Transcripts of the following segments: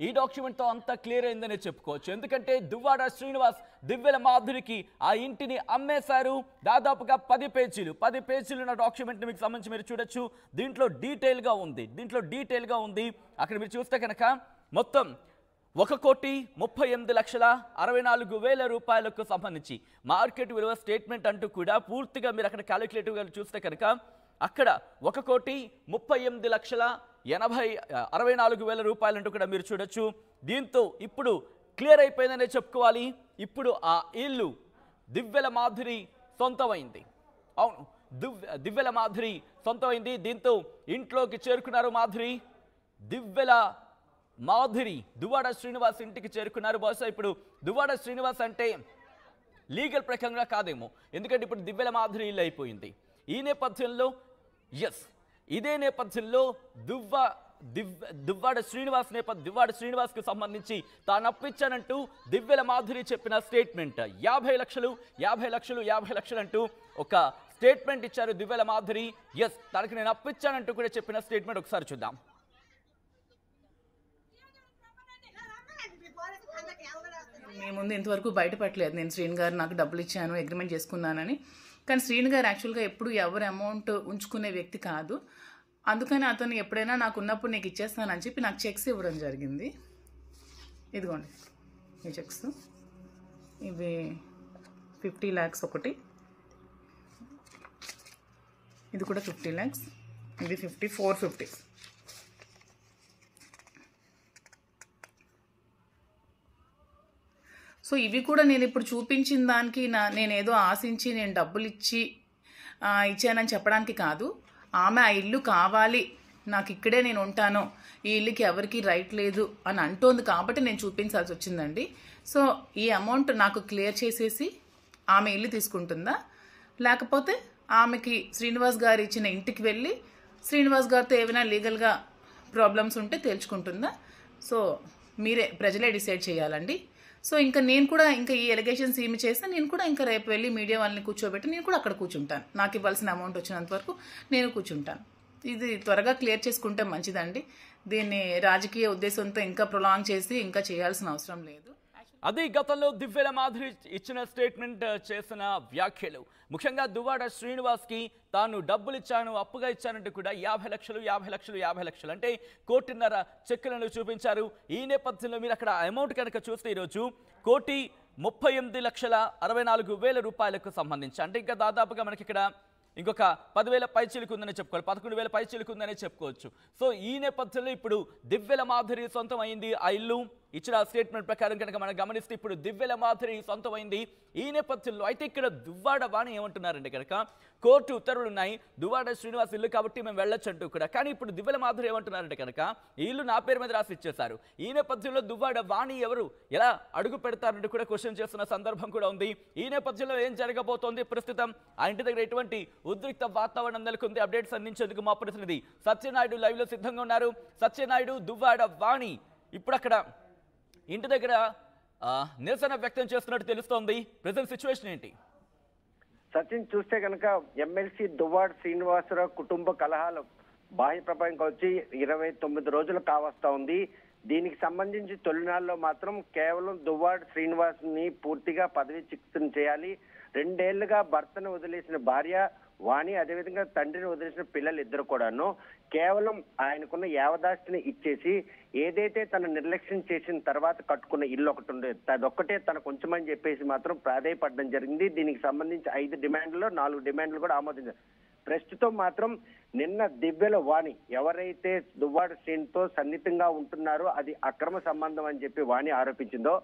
ఈ డాక్యుమెంట్తో అంతా క్లియర్ అయిందనే చెప్పుకోవచ్చు. ఎందుకంటే దువ్వాడ శ్రీనివాస్ దివ్యల మాధురికి ఆ ఇంటిని అమ్మేశారు. దాదాపుగా 10 పేజీలు ఉన్న డాక్యుమెంట్ని మీకు సంబంధించి మీరు చూడొచ్చు. దీంట్లో డీటెయిల్గా ఉంది. అక్కడ మీరు చూస్తే కనుక మొత్తం 1,38,64,64,000 రూపాయలకు సంబంధించి మార్కెట్ విలువ స్టేట్మెంట్ అంటూ కూడా పూర్తిగా మీరు అక్కడ క్యాలిక్యులేటివ్గా చూస్తే కనుక అక్కడ 1,38,64,000 రూపాయలు అంటూ కూడా మీరు చూడొచ్చు. దీంతో ఇప్పుడు క్లియర్ అయిపోయిందనే చెప్పుకోవాలి. ఇప్పుడు ఆ ఇల్లు దివ్యల మాధురి సొంతమైంది. అవును, దివ్యల మాధురి సొంతమైంది. దీంతో ఇంట్లోకి చేరుకున్నారు మాధురి. దివ్యల మాధురి దువ్వాడ శ్రీనివాస్ ఇంటికి చేరుకున్నారు. బహుశా ఇప్పుడు దువ్వాడ శ్రీనివాస్ అంటే లీగల్ ప్రకారంగా కాదేమో, ఎందుకంటే ఇప్పుడు దివ్యల మాధురి ఇల్లు అయిపోయింది. ఈ నేపథ్యంలో ఇదే నేపథ్యంలో దువ్వాడ శ్రీనివాస్కి సంబంధించి తాను అప్పించానంటూ దివ్యల మాధురి చెప్పిన స్టేట్మెంట్ 50 లక్షలు అంటూ ఒక స్టేట్మెంట్ ఇచ్చారు దివ్యల మాధురి. తనకి నేను అప్పించానంటూ కూడా చెప్పిన స్టేట్మెంట్ ఒకసారి చూద్దాం. మేము ముందు ఇంతవరకు బయటపడలేదు నేను శ్రీను గారు నాకు డబ్బులు ఇచ్చాను అగ్రిమెంట్ చేసుకున్నానని. కానీ శ్రీను గారు యాక్చువల్గా ఎప్పుడు ఎవరు అమౌంట్ ఉంచుకునే వ్యక్తి కాదు. అందుకని అతను ఎప్పుడైనా నాకు ఉన్నప్పుడు నీకు ఇచ్చేస్తానని చెప్పి నాకు చెక్స్ ఇవ్వడం జరిగింది. ఇదిగోండి ఈ చెక్స్, ఇవి 50 lakhs ఒకటి, ఇది కూడా 50 lakhs, ఇది 450. సో ఇవి కూడా నేను ఇప్పుడు చూపించిన దానికి నేనేదో ఆశించి నేను డబ్బులు ఇచ్చానని చెప్పడానికి కాదు. ఆమె ఆ ఇల్లు కావాలి, నాకు ఇక్కడే నేను ఉంటాను, ఈ ఇల్లుకి ఎవరికి రైట్ లేదు అని అంటోంది కాబట్టి నేను చూపించాల్సి వచ్చిందండి. సో ఈ అమౌంట్ నాకు క్లియర్ చేసేసి ఆమె ఇల్లు తీసుకుంటుందా, లేకపోతే ఆమెకి శ్రీనివాస్ గారు ఇచ్చిన ఇంటికి వెళ్ళి శ్రీనివాస్ గారితో ఏమైనా లీగల్గా ప్రాబ్లమ్స్ ఉంటే తేల్చుకుంటుందా? సో మీరే ప్రజలే డిసైడ్ చేయాలండి. సో నేను కూడా ఈ ఎలిగేషన్స్ ఏమి చేస్తే నేను కూడా రేపు వెళ్ళి మీడియా వాళ్ళని కూర్చోబెట్టి నేను కూడా అక్కడ కూర్చుంటాను. నాకు ఇవ్వాల్సిన అమౌంట్ వచ్చినంత వరకు నేను కూర్చుంటాను. ఇది త్వరగా క్లియర్ చేసుకుంటే మంచిదండి. దీన్ని రాజకీయ ఉద్దేశంతో ఇంకా ప్రొలాంగ్ చేసి ఇంకా చేయాల్సిన అవసరం లేదు. అది గతంలో దివ్యల మాధురి ఇచ్చిన స్టేట్మెంట్, చేసిన వ్యాఖ్యలు. ముఖ్యంగా దువ్వాడ శ్రీనివాస్కి తాను డబ్బులు ఇచ్చాను, అప్పుగా ఇచ్చానంటూ కూడా 50 లక్షలు అంటే 1,50,00,000 చెక్కులను చూపించారు. ఈ నేపథ్యంలో మీరు అక్కడ అమౌంట్ కనుక చూస్తే ఈరోజు 1,38,64,000 రూపాయలకు సంబంధించి, అంటే ఇంకా దాదాపుగా మనకి ఇక్కడ ఇంకొక 10,000 పైచీలకు ఉందని చెప్పుకోవాలి, 11,000 పైచీలకు ఉందని చెప్పుకోవచ్చు. సో ఈ నేపథ్యంలో ఇప్పుడు దివ్యల మాధురి సొంతం అయింది ఆ ఇల్లు. ఇచ్చిన స్టేట్మెంట్ ప్రకారం కనుక మనం గమనిస్తే ఇప్పుడు దివ్యల మాధురి సొంతమైంది. ఈ నేపథ్యంలో అయితే ఇక్కడ దువ్వాడ వాణి ఏమంటున్నారంటే కనుక కోర్టు ఉత్తర్వులు ఉన్నాయి, దువ్వాడ శ్రీనివాస్ ఇల్లు కాబట్టి మేము వెళ్ళొచ్చు అంటూ కూడా. కానీ ఇప్పుడు దివ్యల మాధురి ఏమంటున్నారంటే కనుక ఈ ఇల్లు నా పేరు మీద రాసి ఇచ్చేశారు. ఈ నేపథ్యంలో దువ్వాడ వాణి ఎవరు, ఎలా అడుగు పెడతారంటూ కూడా క్వశ్చన్ చేస్తున్న సందర్భం కూడా ఉంది. ఈ నేపథ్యంలో ఏం జరగబోతోంది, ప్రస్తుతం ఆ ఇంటి దగ్గర ఎటువంటి ఉద్రిక్త వాతావరణం నెలకొంది? అప్డేట్స్ అందించేందుకు మా ప్రతినిధి సత్యనాయుడు లైవ్ లో సిద్ధంగా ఉన్నారు. సత్యనాయుడు, దువ్వాడ వాణి ఇప్పుడు అక్కడ ఇంటి దగ్గర నిరసన వ్యక్తం చేస్తున్నట్టు తెలుస్తోంది. ప్రెజెంట్ సిచ్యువేషన్ ఏంటి? సచిన్, చూస్తే కనుక ఎమ్మెల్సీ దువ్వాడ శ్రీనివాసరావు కుటుంబ కలహాలు బాహ్య ప్రపంచంకి వచ్చి 29 రోజులు కావస్తా ఉంది. దీనికి సంబంధించి తొలినాళ్ళలో మాత్రం కేవలం దువ్వాడ శ్రీనివాస్ ని పూర్తిగా పదవీచ్యుతం చేయాలి. 2 ఏళ్లుగా భర్తను వదిలేసిన భార్య వాణి, అదేవిధంగా తండ్రిని వదిలేసిన పిల్లలు ఇద్దరు కూడాను కేవలం ఆయనకున్న యావదాస్తిని ఇచ్చేసి ఏదైతే తన నిర్లక్ష్యం చేసిన తర్వాత కట్టుకున్న ఇల్లు ఒకటి ఉండేది, అదొక్కటే తనకు ఉంచమని చెప్పేసి మాత్రం ప్రాధేయపడడం జరిగింది. దీనికి సంబంధించి 5 డిమాండ్లు 4 డిమాండ్లు కూడా ఆమోదించారు. ప్రస్తుతం మాత్రం నిన్న దివ్యల వాణి ఎవరైతే దువ్వాడ శ్రీనితో సన్నిహితంగా ఉంటున్నారో అది అక్రమ సంబంధం అని చెప్పి వాణి ఆరోపించిందో,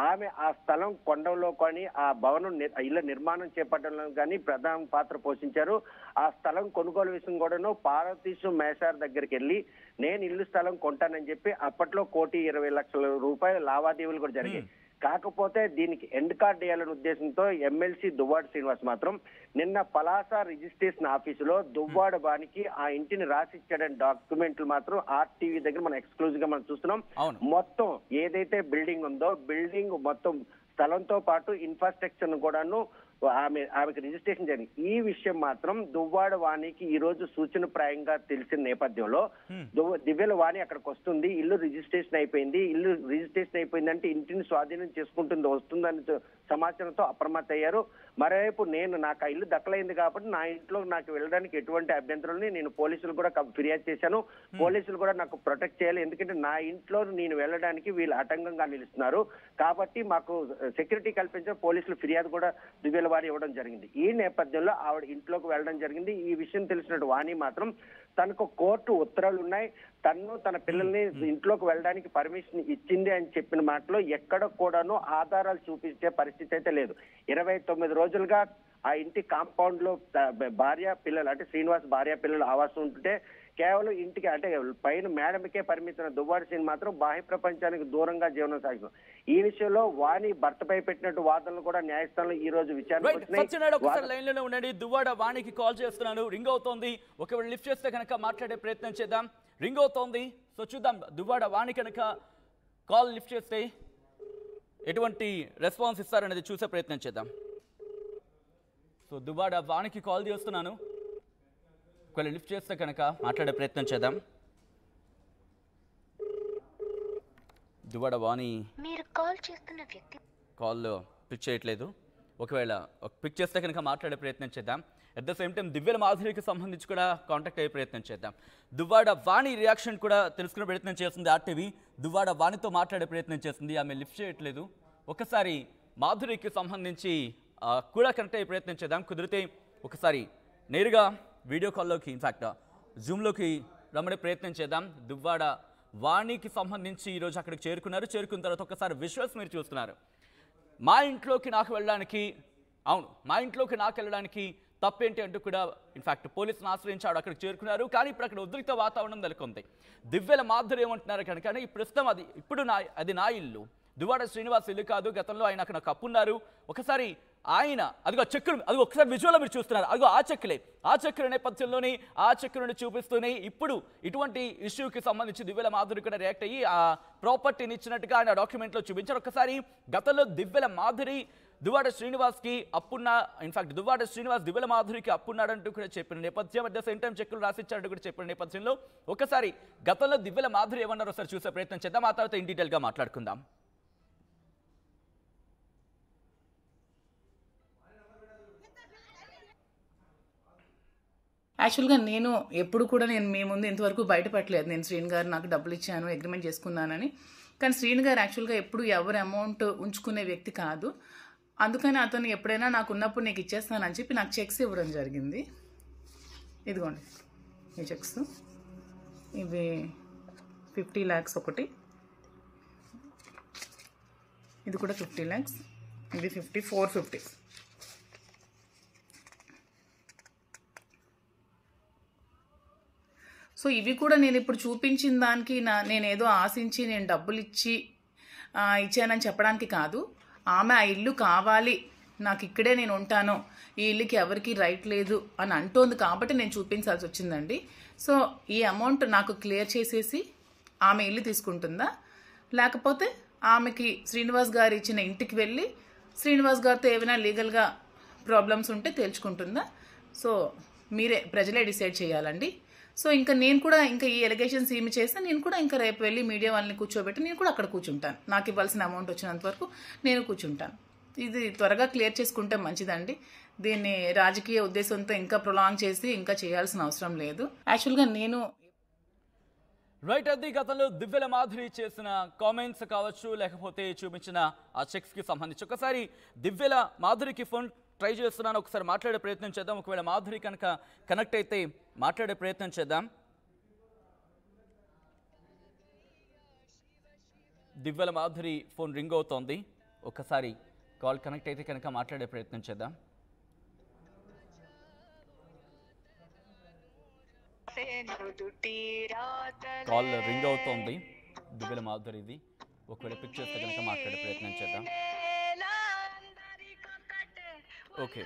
ఆమె ఆ స్థలం కొండంలో కానీ ఆ భవనం ఇళ్ల నిర్మాణం చేపట్టడంలో కానీ ప్రధాన పాత్ర పోషించారు. ఆ స్థలం కొనుగోలు విషయం కూడాను పార్వతీశం మేసార్ దగ్గరికి వెళ్ళి నేను ఇల్లు స్థలం కొంటానని చెప్పి అప్పట్లో 1,20,00,000 రూపాయల లావాదేవీలు కూడా జరిగాయి. కాకపోతే దీనికి ఎండ్ కార్డ్ వేయాలనే ఉద్దేశంతో ఎమ్మెల్సీ దువ్వాడ శ్రీనివాస్ మాత్రం నిన్న పలాస రిజిస్ట్రేషన్ ఆఫీసులో దువ్వాడ వానికి ఆ ఇంటిని రాసిచ్చాడని డాక్యుమెంట్లు మాత్రం ఆర్టీవీ దగ్గర మనం ఎక్స్క్లూజివ్ గా మనం చూస్తున్నాం. మొత్తం ఏదైతే బిల్డింగ్ ఉందో బిల్డింగ్ మొత్తం స్థలంతో పాటు ఇన్ఫ్రాస్ట్రక్చర్ కూడాను ఆమెకి రిజిస్ట్రేషన్ జరిగింది. ఈ విషయం మాత్రం దువ్వాడ వాణికి ఈ రోజు సూచనప్రాయంగా తెలిసిన నేపథ్యంలో దివ్యల వాణి అక్కడికి వస్తుంది. ఇల్లు రిజిస్ట్రేషన్ అయిపోయిందంటే ఇంటిని స్వాధీనం చేసుకుంటుంది వస్తుందని సమాచారంతో అప్రమత్తయ్యారు. మరోవైపు నాకు ఆ ఇల్లు దక్కలైంది కాబట్టి నా ఇంట్లో నాకు వెళ్ళడానికి ఎటువంటి అభ్యంతరం నేను పోలీసులు కూడా ఫిర్యాదు చేశాను. పోలీసులు కూడా నాకు ప్రొటెక్ట్ చేయాలి, ఎందుకంటే నా ఇంట్లో నేను వెళ్ళడానికి వీళ్ళు ఆటంకంగా నిలుస్తున్నారు కాబట్టి మాకు సెక్యూరిటీ కల్పించిన పోలీసులు ఫిర్యాదు కూడా దివ్యల వాణి ఇవ్వడం జరిగింది. ఈ నేపథ్యంలో ఆవిడ ఇంట్లోకి వెళ్ళడం జరిగింది. ఈ విషయం తెలిసినట్టు వాణి మాత్రం తనకు కోర్టు ఉత్తర్వులు ఉన్నాయి, తన పిల్లల్ని ఇంట్లోకి వెళ్ళడానికి పర్మిషన్ ఇచ్చింది అని చెప్పిన మాటలో ఎక్కడ కూడాను ఆధారాలు చూపించే పరిస్థితి అయితే లేదు. 29 రోజులుగా ఆ ఇంటి కాంపౌండ్ లో భార్య పిల్లలు అంటే శ్రీనివాస్ భార్య పిల్లలు ఆవాసం ఉంటుంటే కేవలం ఇంటికి అంటే పైన మేడమికే పరిమితమైన దువ్వాడ శ్రీని మాత్రం బాహ్య ప్రపంచానికి దూరంగా జీవనం సాగిస్తుంది. ఈ విషయంలో వాణి భర్తపై పెట్టినట్టు వాదనలు కూడా న్యాయస్థానంలో ఈ రోజు లైన్ లో ఉండండి. దువ్వాడ వాణికి కాల్ చేస్తున్నాను, రింగ్ అవుతోంది. ఒకవేళ లిఫ్ట్ చేస్తే కనుక మాట్లాడే ప్రయత్నం చేద్దాం. రింగ్ అవుతోంది, సో చూద్దాం దువ్వాడ వాణి కనుక కాల్ లిఫ్ట్ చేస్తే ఎటువంటి రెస్పాన్స్ ఇస్తారనేది చూసే ప్రయత్నం చేద్దాం. సో దువ్వాడ వాణికి కాల్ చేస్తున్నాను, ఒకవేళ లిఫ్ట్ చేస్తే కనుక మాట్లాడే ప్రయత్నం చేద్దాం. దువ్వాడ వాణి మీరు కాల్ చేస్తున్న వ్యక్తి కాల్ పిక్ చేయట్లేదు. ఒకవేళ పిక్ చేస్తే కనుక మాట్లాడే ప్రయత్నం చేద్దాం. అట్ ద సేమ్ టైం దివ్యల మాధురికి సంబంధించి కూడా కాంటాక్ట్ అయ్యే ప్రయత్నం చేద్దాం. దువ్వాడ వాణి రియాక్షన్ కూడా తెలుసుకునే ప్రయత్నం చేస్తుంది ఆర్టీవీ. దువ్వాడ వాణితో మాట్లాడే ప్రయత్నం చేస్తుంది, ఆమె లిఫ్ట్ చేయట్లేదు. ఒకసారి మాధురికి సంబంధించి కూడా కనెక్ట్ అయ్యే ప్రయత్నం చేద్దాం. కుదిరితే ఒకసారి నేరుగా వీడియో కాల్లోకి ఇన్ఫాక్ట్ జూమ్లోకి రమ్మడే ప్రయత్నం చేద్దాం. దువ్వాడ వాణికి సంబంధించి ఈరోజు అక్కడికి చేరుకున్న తర్వాత ఒకసారి విజువల్స్ మీరు చూస్తున్నారు. మా ఇంట్లోకి నాకు వెళ్ళడానికి తప్పేంటి అంటూ కూడా ఇన్ఫాక్ట్ పోలీసులను ఆశ్రయించాడు, అక్కడికి చేరుకున్నారు. కానీ ఇప్పుడు అక్కడ ఉద్రిక్త వాతావరణం నెలకొంది. దివ్యల మాధురి ఏమంటున్నారు కనుక ప్రస్తుతం అది నా ఇల్లు, దువ్వాడ శ్రీనివాస్ ఇల్లు కాదు, గతంలో ఆయన అక్కడ నాకు అప్పున్నారు. ఒకసారి ఆయన ఒకసారి విజువల్లో మీరు చూస్తున్నారు, ఆ చెక్కుల నేపథ్యంలోని ఆ చెక్కులను చూపిస్తూనే ఇప్పుడు ఇటువంటి ఇష్యూకి సంబంధించి దివ్యల మాధురి కూడా రియాక్ట్ అయ్యి ఆ ప్రాపర్టీని ఇచ్చినట్టుగా ఆయన డాక్యుమెంట్లో చూపించారు. ఒకసారి గతంలో దివ్యల మాధురి దువ్వాడ శ్రీనివాస్కి అప్పున్న ఇన్ఫాక్ట్ దువ్వాడ శ్రీనివాస్ దివ్యల మాధురికి అప్పున్నాడంటూ కూడా చెప్పిన నేపథ్యం, అట్ ద సేమ్ టైం చెక్కులు రాసిచ్చాడంటూ కూడా చెప్పిన నేపథ్యంలో ఒకసారి గతంలో దివ్యల మాధురి ఏమన్నారో ఒకసారి చూసే ప్రయత్నం చేద్దాం. ఆ తర్వాత ఇన్ డీటెయిల్గా మాట్లాడుకుందాం. యాక్చువల్గా నేను ఎప్పుడు కూడా మీ ముందు ఇంతవరకు బయటపడలేదు నేను శ్రీను గారు నాకు డబ్బులు ఇచ్చాను అగ్రిమెంట్ చేసుకున్నానని. కానీ శ్రీను గారు యాక్చువల్గా ఎప్పుడు ఎవరు అమౌంట్ ఉంచుకునే వ్యక్తి కాదు. అందుకని అతను ఎప్పుడైనా నాకు ఉన్నప్పుడు నీకు ఇచ్చేస్తానని చెప్పి నాకు చెక్స్ ఇవ్వడం జరిగింది. ఇదిగోండి ఈ చెక్స్, ఇవి 50 lakhs ఒకటి, ఇది కూడా 50 lakhs, ఇది 450. సో ఇవి కూడా నేను ఇప్పుడు చూపించిన దానికి నేనేదో ఆశించి నేను డబ్బులు ఇచ్చానని చెప్పడానికి కాదు. ఆమె ఆ ఇల్లు కావాలి, నాకు ఇక్కడే నేను ఉంటాను, ఈ ఇల్లుకి ఎవరికి రైట్ లేదు అని అంటోంది కాబట్టి నేను చూపించాల్సి వచ్చిందండి. సో ఈ అమౌంట్ నాకు క్లియర్ చేసేసి ఆమె ఇల్లు తీసుకుంటుందా, లేకపోతే ఆమెకి శ్రీనివాస్ గారు ఇచ్చిన ఇంటికి వెళ్ళి శ్రీనివాస్ గారితో ఏమైనా లీగల్గా ప్రాబ్లమ్స్ ఉంటే తేల్చుకుంటుందా? సో మీరే ప్రజలే డిసైడ్ చేయాలండి. సో ఇంకా నేను కూడా ఈ ఎలిగేషన్స్ ఏమి చేస్తే నేను కూడా ఇంకా రేపు వెళ్ళి మీడియా వాళ్ళని కూర్చోబెట్టి నేను కూడా అక్కడ కూర్చుంటాను. నాకు ఇవ్వాల్సిన అమౌంట్ వచ్చినంత వరకు నేను కూర్చుంటాను. ఇది త్వరగా క్లియర్ చేసుకుంటే మంచిదండి. దీన్ని రాజకీయ ఉద్దేశంతో ఇంకా ప్రొలాంగ్ చేసి ఇంకా చేయాల్సిన అవసరం లేదు. యాక్చువల్గా నేను రైట్, అది గతంలో దివ్యల మాధురి చేసిన కామెంట్స్ కావచ్చు, లేకపోతే చూపించిన ఆ చెక్స్కి సంబంధించి ఒకసారి దివ్యల మాధురికి ఫోన్ ట్రై చేస్తున్నాను, ఒకసారి మాట్లాడే ప్రయత్నం చేద్దాం. ఒకవేళ మాధురి కనుక కనెక్ట్ అయితే మాట్లాడే ప్రయత్నం చేద్దాం. దివ్యల మాధురి ఫోన్ రింగ్ అవుతోంది, ఒకసారి కాల్ కనెక్ట్ అయితే కనుక మాట్లాడే ప్రయత్నం చేద్దాం. కాల్ రింగ్ అవుతోంది దివ్యల మాధురిది, ఒకవేళ పిక్ చేస్తే కనుక మాట్లాడే ప్రయత్నం చేద్దాం. ఓకే,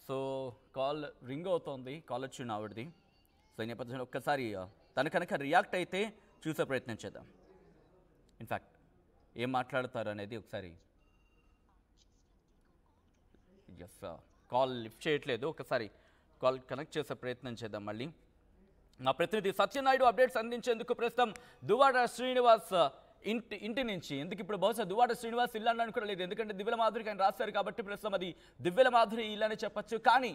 సో కాల్ రింగ్ అవుతోంది, కాల్ వచ్చింది ఆవిడది. సో ఈ నేపథ్యంలో ఒక్కసారి తను కనుక రియాక్ట్ అయితే చూసే ప్రయత్నం చేద్దాం. ఇన్ఫ్యాక్ట్ ఏం మాట్లాడతారు అనేది ఒకసారి ఎస్, కాల్ లిఫ్ట్ చేయట్లేదు. ఒకసారి కాల్ కనెక్ట్ చేసే ప్రయత్నం చేద్దాం మళ్ళీ. మా ప్రతినిధి సత్యనాయుడు అప్డేట్స్ అందించేందుకు ప్రస్తుతం దువ్వాడ శ్రీనివాస్ ఇంటి నుంచి. ఎందుకు ఇప్పుడు బహుశా దువ్వాడ శ్రీనివాస్ ఇల్లు అనడానికి కూడా లేదు, ఎందుకంటే దివ్యల మాధురికి ఆయన రాశారు కాబట్టి ప్రస్తుతం అది దివ్యల మాధురి ఇల్లు అని చెప్పొచ్చు. కానీ